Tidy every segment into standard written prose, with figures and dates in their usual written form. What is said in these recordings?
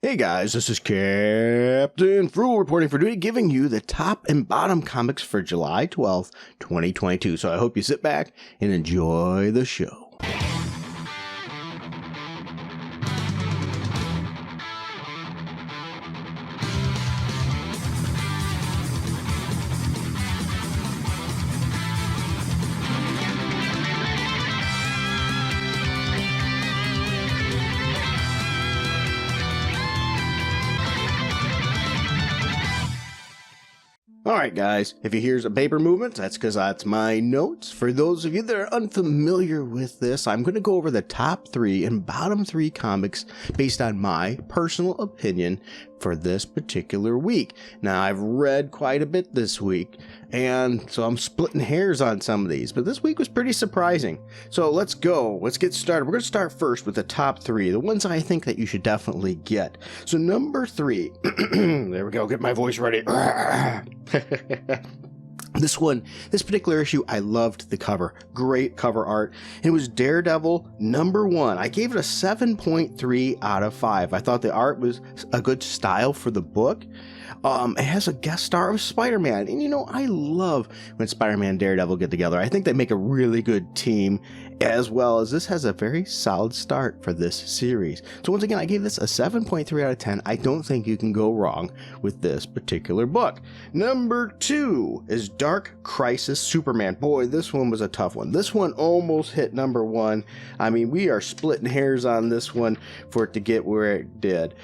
Hey guys, this is Captain Frugal reporting for duty, giving you the top and bottom comics for July 12th, 2022. So I hope you sit back and enjoy the show. Alright guys, if you hear some paper movements, that's because that's my notes. For those of you that are unfamiliar with this, I'm going to go over the top 3 and bottom 3 comics based on my personal opinion for this particular week. Now, I've read quite a bit this week, and so I'm splitting hairs on some of these, but this week was pretty surprising. So let's go. Let's get started. We're going to start first with the top 3, the ones I think that you should definitely get. So number 3, there we go, get my voice ready. This particular issue, I loved the cover. Great cover art. It was Daredevil #1. I gave it a 7.3 out of 5. I thought the art was a good style for the book. It has a guest star of Spider-Man, and you know, I love when Spider-Man and Daredevil get together. I think they make a really good team, as well as this has a very solid start for this series. So once again, I gave this a 7.3 out of 10. I don't think you can go wrong with this particular book. Number 2 is Dark Crisis Superman. Boy, this one was a tough one. This one almost hit number 1. I mean, we are splitting hairs on this one for it to get where it did.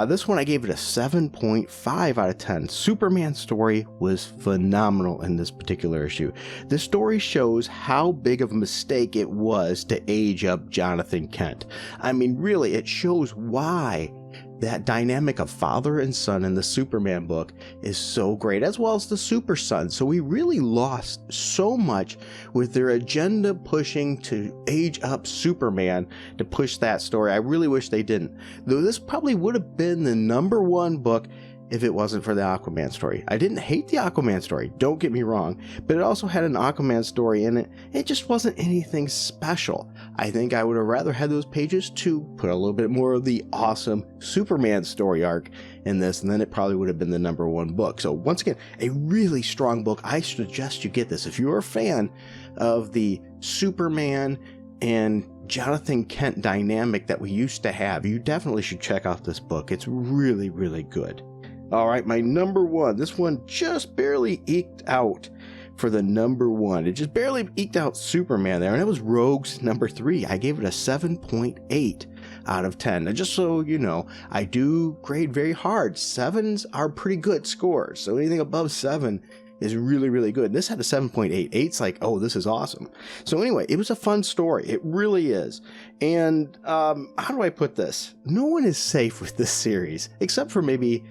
This one I gave it a 7.5 out of 10. Superman's story was phenomenal in this particular issue. This story shows how big of a mistake it was to age up Jonathan Kent. I mean, really, it shows why that dynamic of father and son in the Superman book is so great, as well as the Super Son. So we really lost so much with their agenda pushing to age up Superman to push that story. I really wish they didn't. Though this probably would have been the #1 book if it wasn't for the Aquaman story. I didn't hate the Aquaman story, don't get me wrong, but it also had an Aquaman story in it. It just wasn't anything special. I think I would have rather had those pages to put a little bit more of the awesome Superman story arc in this, and then it probably would have been the #1 book. So once again, a really strong book. I suggest you get this. If you're a fan of the Superman and Jonathan Kent dynamic that we used to have, you definitely should check out this book. It's really, really good. All right, my #1. This one just barely eked out for the #1. It just barely eked out Superman there, and it was Rogue's #3. I gave it a 7.8 out of 10. Now, just so you know, I do grade very hard. 7s are pretty good scores, so anything above 7 is really, really good. This had a 7.8. 8's like, oh, this is awesome. So anyway, it was a fun story. It really is. And how do I put this? No one is safe with this series, except for maybe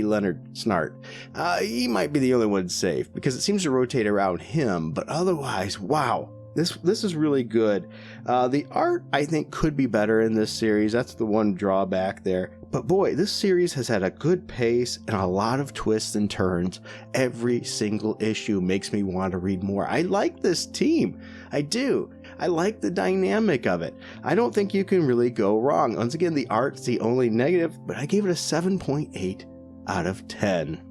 Leonard Snart. He might be the only one safe because it seems to rotate around him, but otherwise, wow, this is really good. The art, I think, could be better in this series. That's the one drawback there. But boy, this series has had a good pace and a lot of twists and turns. Every single issue makes me want to read more. I like this team. I do. I like the dynamic of it. I don't think you can really go wrong. Once again, the art's the only negative, but I gave it a 7.8 out of 10.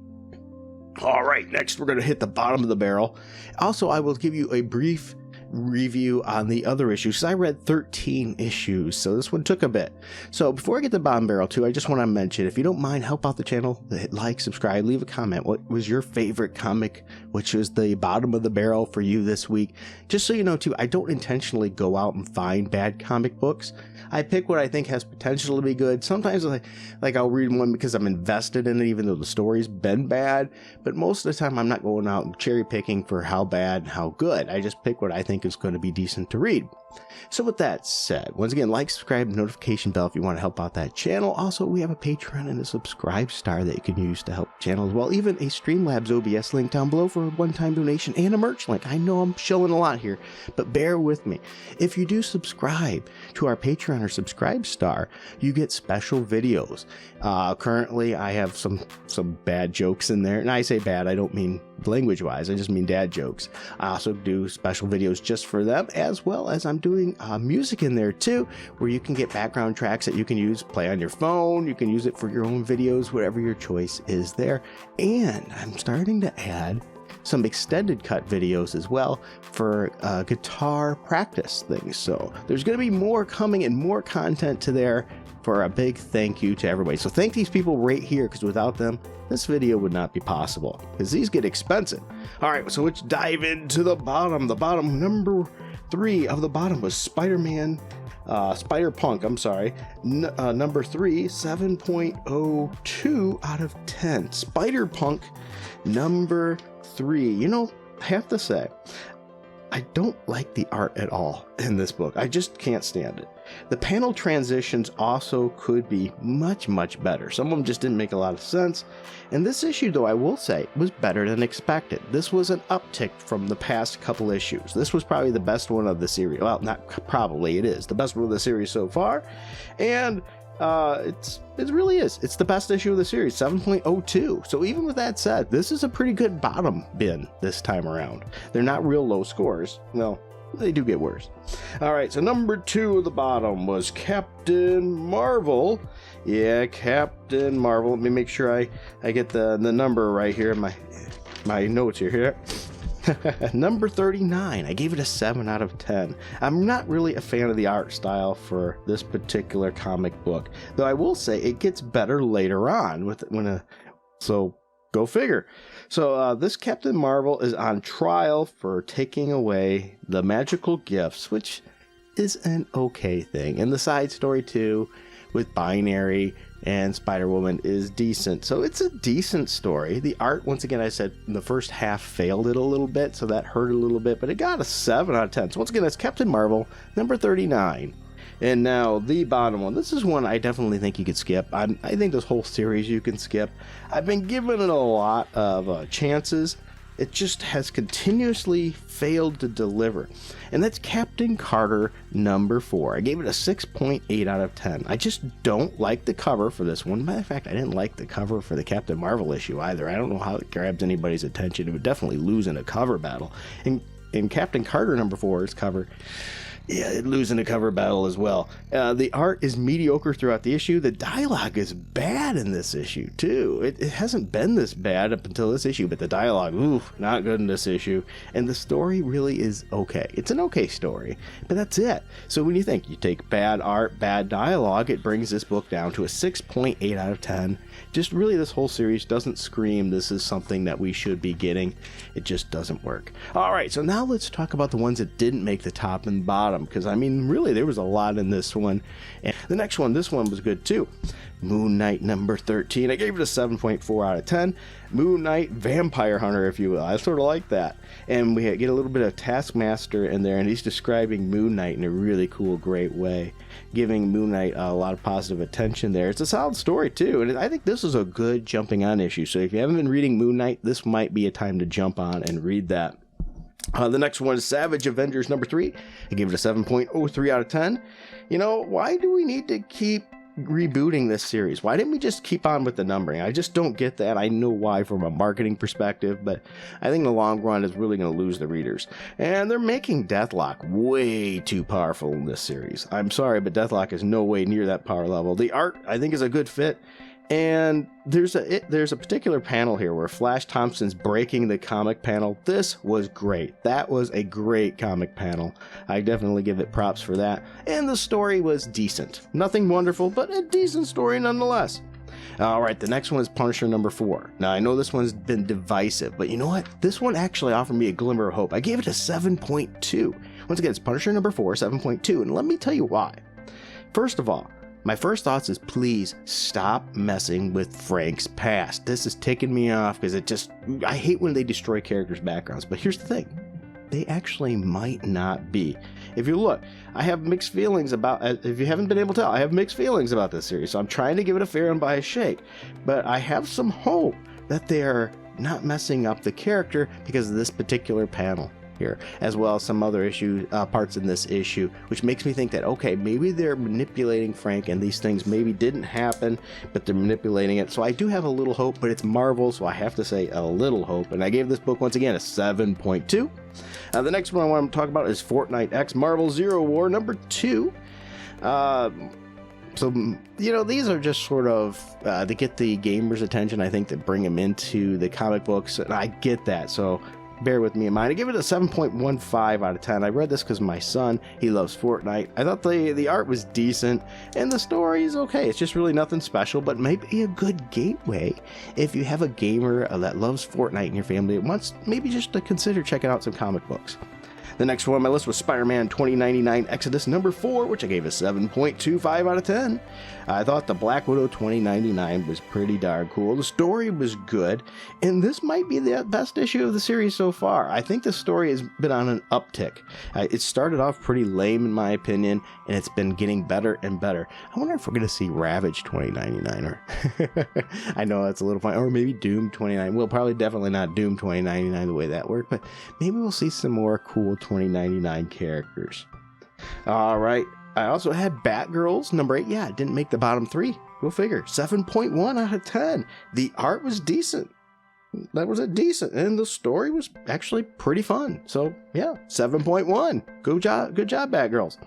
All right, next we're going to hit the bottom of the barrel. Also, I will give you a brief review on the other issues, because I read 13 issues, so this one took a bit. So before I get to bottom barrel too, I just want to mention, if you don't mind, help out the channel, hit like, subscribe, leave a comment. What was your favorite comic, which was the bottom of the barrel for you this week? Just so you know too, I don't intentionally go out and find bad comic books. I pick what I think has potential to be good. Sometimes I'll read one because I'm invested in it, even though the story's been bad, but most of the time I'm not going out and cherry picking for how bad and how good. I just pick what I think is going to be decent to read. So with that said, once again, like, subscribe, notification bell if you want to help out that channel. Also, we have a Patreon and a subscribe star that you can use to help the channel as well. Even a Streamlabs OBS link down below for a one-time donation and a merch link. I know I'm shilling a lot here, but bear with me. If you do subscribe to our Patreon or subscribe star, you get special videos. Currently, I have some bad jokes in there, and I say bad, I don't mean language-wise, I just mean dad jokes. I also do special videos just for them, as well as I'm doing doing music in there too, where you can get background tracks that you can use, play on your phone. You can use it for your own videos, whatever your choice is there. And I'm starting to add some extended cut videos as well for guitar practice things. So there's going to be more coming and more content to there, for a big thank you to everybody. So thank these people right here, because without them, this video would not be possible, because these get expensive. All right, so let's dive into the bottom. The bottom, number 3 of the bottom was Spider-Punk, I'm sorry. Number 3, 7.02 out of 10. Spider-Punk, number 3. You know, I have to say, I don't like the art at all in this book. I just can't stand it. The panel transitions also could be much, much better. Some of them just didn't make a lot of sense. And this issue, though, I will say, was better than expected. This was an uptick from the past couple issues. This was probably the best one of the series. Well, not probably, it is the best one of the series so far. And it really is. It's the best issue of the series, 7.02. So even with that said, this is a pretty good bottom bin this time around. They're not real low scores. Well, they do get worse. All right, so number 2 of the bottom was Captain Marvel. Yeah, Captain Marvel. Let me make sure I get the number right here in my notes here. Number 39. I gave it a 7 out of 10. I'm not really a fan of the art style for this particular comic book, though I will say it gets better later on so go figure. So this Captain Marvel is on trial for taking away the magical gifts, which is an okay thing. And the side story too, with Binary and Spider-Woman, is decent. So it's a decent story. The art, once again, I said in the first half failed it a little bit, so that hurt a little bit, but it got a 7 out of 10. So once again, that's Captain Marvel, number 39. And now the bottom one. This is one I definitely think you could skip. I think this whole series you can skip. I've been giving it a lot of chances. It just has continuously failed to deliver. And that's Captain Carter number 4. I gave it a 6.8 out of 10. I just don't like the cover for this one. Matter of fact, I didn't like the cover for the Captain Marvel issue either. I don't know how it grabs anybody's attention. It would definitely lose in a cover battle. And in Captain Carter number 4's cover, yeah, it losing a cover battle as well. The art is mediocre throughout the issue. The dialogue is bad in this issue, too. It hasn't been this bad up until this issue, but the dialogue, not good in this issue. And the story really is okay. It's an okay story, but that's it. So when you think you take bad art, bad dialogue, it brings this book down to a 6.8 out of 10. Just really, this whole series doesn't scream this is something that we should be getting. It just doesn't work. All right, so now let's talk about the ones that didn't make the top and bottom, because I mean, really, there was a lot in this one. And the next one, this one was good too. Moon Knight number 13. I gave it a 7.4 out of 10. Moon Knight, Vampire Hunter, if you will. I sort of like that. And we get a little bit of Taskmaster in there, and he's describing Moon Knight in a really cool, great way, giving Moon Knight a lot of positive attention there. It's a solid story too, and I think this is a good jumping on issue. So if you haven't been reading Moon Knight, this might be a time to jump on and read that. The next one is Savage Avengers number 3. I gave it a 7.03 out of 10. You know, why do we need to keep rebooting this series? Why didn't we just keep on with the numbering? I just don't get that. I know why from a marketing perspective, but I think in the long run is really going to lose the readers. And they're making Deathlock way too powerful in this series. I'm sorry, but Deathlock is no way near that power level. The art, I think, is a good fit. And there's a particular panel here where Flash Thompson's breaking the comic panel. This was great. That was a great comic panel. I definitely give it props for that. And the story was decent. Nothing wonderful, but a decent story nonetheless. All right, the next one is Punisher number 4. Now, I know this one's been divisive, but you know what? This one actually offered me a glimmer of hope. I gave it a 7.2. Once again, it's Punisher number 4, 7.2, and let me tell you why. First of all, my first thoughts is please stop messing with Frank's past. This is ticking me off because I hate when they destroy characters' backgrounds. But here's the thing. They actually might not be. If you look, I have mixed feelings about, if you haven't been able to tell, I have mixed feelings about this series. So I'm trying to give it a fair and biased shake. But I have some hope that they are not messing up the character because of this particular panel. here, as well as some other parts in this issue, which makes me think that, okay, maybe they're manipulating Frank and these things maybe didn't happen, but they're manipulating it. So I do have a little hope, but it's Marvel, so I have to say a little hope. And I gave this book, once again, a 7.2. The next one I want to talk about is Fortnite X Marvel Zero War number 2. So, you know, these are just sort of to get the gamers' attention, I think, that bring them into the comic books, and I get that, so bear with me in mind. I give it a 7.15 out of 10. I read this because my son, he loves Fortnite. I thought the art was decent, and the story is okay. It's just really nothing special, but maybe a good gateway if you have a gamer that loves Fortnite in your family and wants maybe just to consider checking out some comic books. The next one on my list was Spider-Man 2099 Exodus number 4, which I gave a 7.25 out of 10. I thought the Black Widow 2099 was pretty darn cool. The story was good, and this might be the best issue of the series so far. I think the story has been on an uptick. It started off pretty lame in my opinion, and it's been getting better and better. I wonder if we're going to see Ravage 2099, or I know that's a little funny, or maybe Doom 29. Well, probably definitely not Doom 2099 the way that worked, but maybe we'll see some more cool 2099 characters. All right, I also had Batgirls number 8. Yeah, it didn't make the bottom 3. Go figure. 7.1 out of 10. The art was decent. That was decent, and the story was actually pretty fun. So yeah, 7.1. Good job, Batgirls.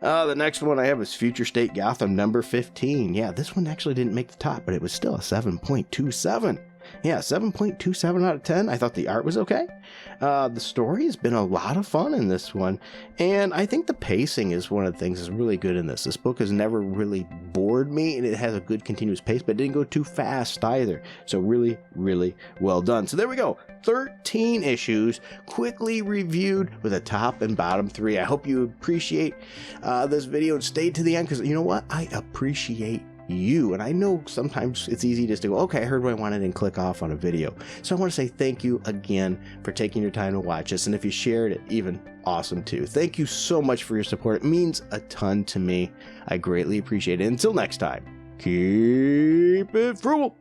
The next one I have is Future State Gotham number 15. Yeah, this one actually didn't make the top, but it was still a 7.27. Yeah, 7.27 out of 10. I thought the art was okay. The story has been a lot of fun in this one, and I think the pacing is one of the things that's really good in this. This book has never really bored me, and it has a good continuous pace, but it didn't go too fast either. So really, really well done. So there we go. 13 issues, quickly reviewed with a top and bottom 3. I hope you appreciate this video and stay to the end, because you know what? I appreciate you, and I know sometimes it's easy just to go, okay, I heard what I wanted, and click off on a video. So I want to say thank you again for taking your time to watch this, and if you shared it, even awesome too. Thank you so much for your support. It means a ton to me. I greatly appreciate it. Until next time, keep it frugal.